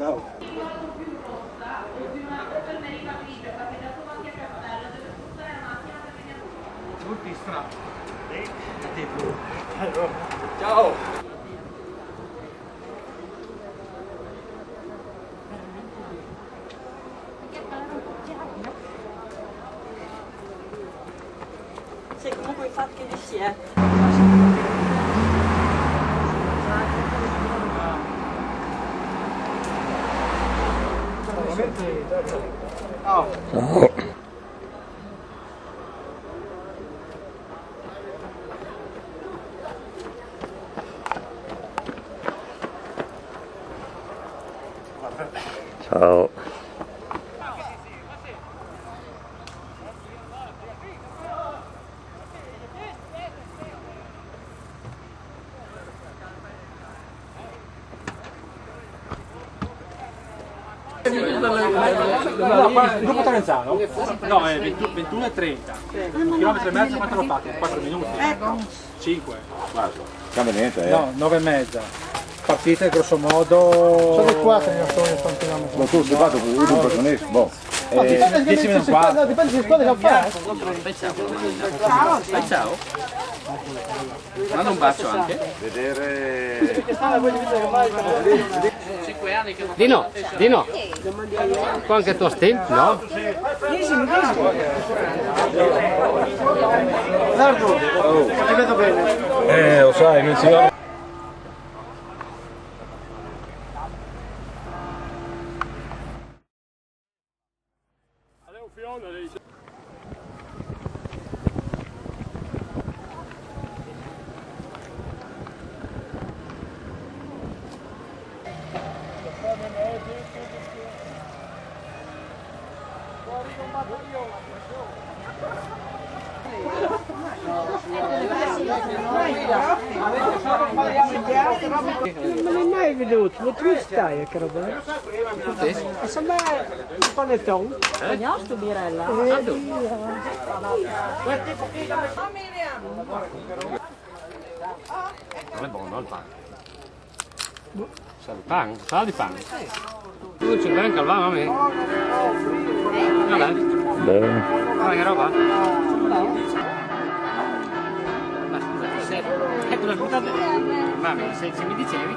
Ciao. Ciao. Sì, comunque i fatti che si è. Ciao. Ciao. Gruppo Torrenzano? No, è 21:30. Un chilometro e mezzo, quanto lo fate? 4 minuti? 5. Cambia niente, No, 9:30. Partite grosso modo. Sono 4 io sto un chilometro. Ma tu sei fatto con un professionista, boh. 10 meno un quarto. Dipende se squadra che fare. Ciao. Ciao. Manda un bacio anche. Vedere... Dino, qua anche tuo stemp, no? Nardo, ti vedo bene. Lo sai, non si va... Non me l'hai mai veduto, ma tu stai a che roba? E sembra un panettone. Vogliamo sto birella? Non è buono il pane. Sa di pane? Sa di pane? Tu ci prendi anche il vano a me? Vabbè. Bene. Guarda che roba? Ma scusa, ecco la sputate. Vabbè, se mi dicevi.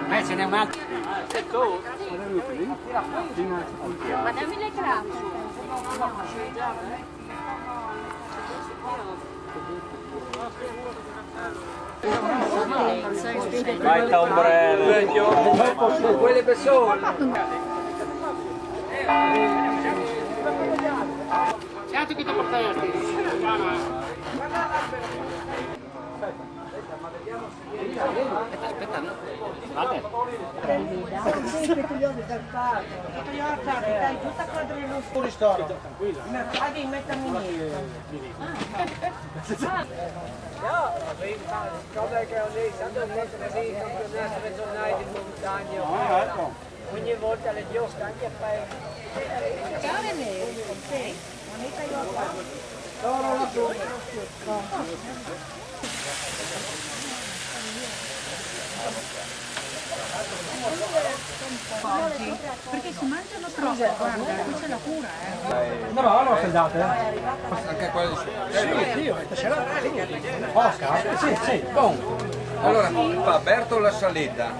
Beh, ce n'è un altro. Ma dammi le crap. Vai ombrello. Quelle persone. Ciao, tu che ti portasti? Aspetta, guarda. Dai, tutta quadrino Fuori storia. Devi mettermi niente. Cosa che ho detto, quando ho fatto così il campionato regionale di montagna, ogni volta le giosche anche a fare. Ciao René, sì. Moneta io qua. Perché si mangiano troppo, guarda, qui c'è la cura, No, allora sei date? Anche quello di su. Sì, Oscar? Sì. Allora, fa Berto la salita.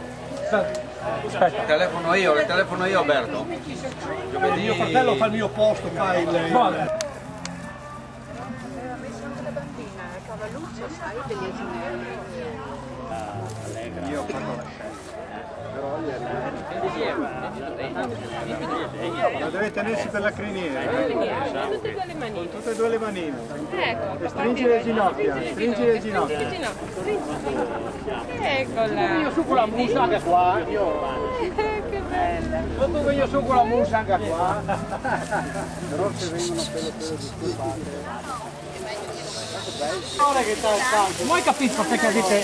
Aspetta. Telefono io Berto. Il mio fratello fa il mio posto, fa il... Guarda. Io fanno la scelta. Ma deve tenersi per la criniera. Tutte e due le manine. Tutte e due le manine. Ecco, E stringi le ginocchia, stringi le ginocchia. Eccola. Io su con la musa anche qua. Che bella. Dopo che io su con la musa anche qua. Però se vengono pelo disturbate. Non hai capito perché dite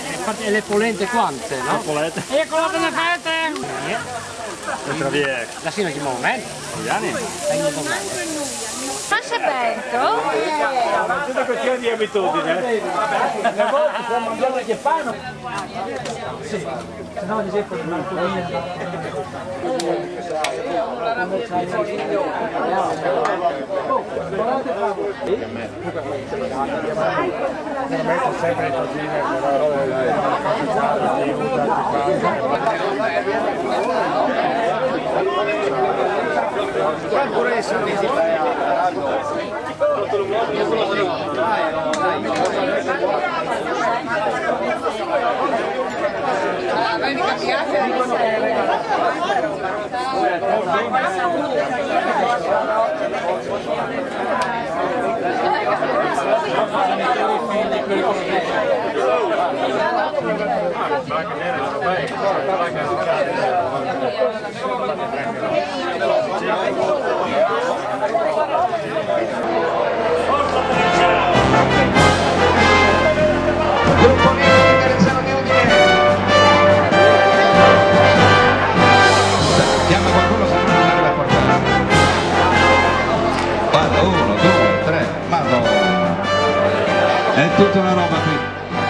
le polente quante, no? Le polente? E quello che ne fate? La fine di momento. Italiani? Fascia Bento? Tutta questione di abitudine. Una volta si mangiava che fanno. Sì, se no ad esempio il sempre in cucina, pure essere chiama qualcuno se non arriva a portare. Guarda, 1, 2, 3, madonna. È tutta una roba qui.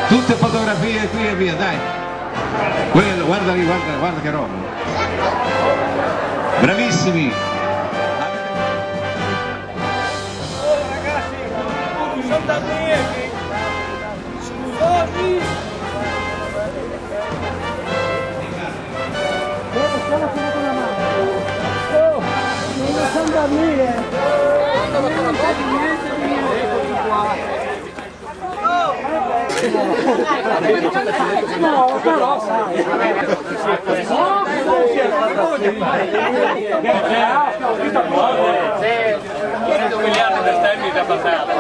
Tutte fotografie qui e via, dai. Quello, guarda lì, guarda che roba. Bravissimi. ragazzi, sono da lì. Sorri. Non sono da no, però sai. miliardi per tempi da passare.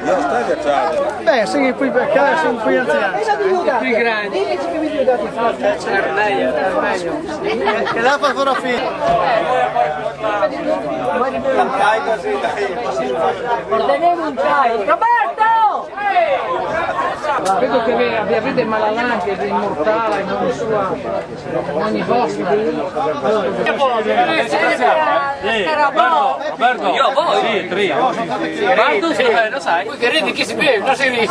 Non stai ghiacciato. Beh, sì, qui per casa sono qui anziani. Più grandi. Che la fotografia. Porteremo un chai. Roberto! Credo che avrete Malalanche che è immortale in ogni sua, in ogni vostra. Roberto, io a voi? Sì, trio. Ma tu lo sai? Voi che ridi chi si beve, non si ride.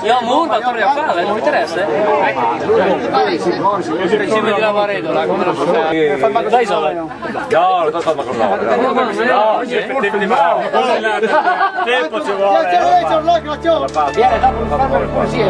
Io ho un fattore a fare, non mi interessa. Ci vedi la varedola, come lo so. Dai soldi. No, non sto con loro. No, Tempo ci vuole. Viene dopo un farmelo così.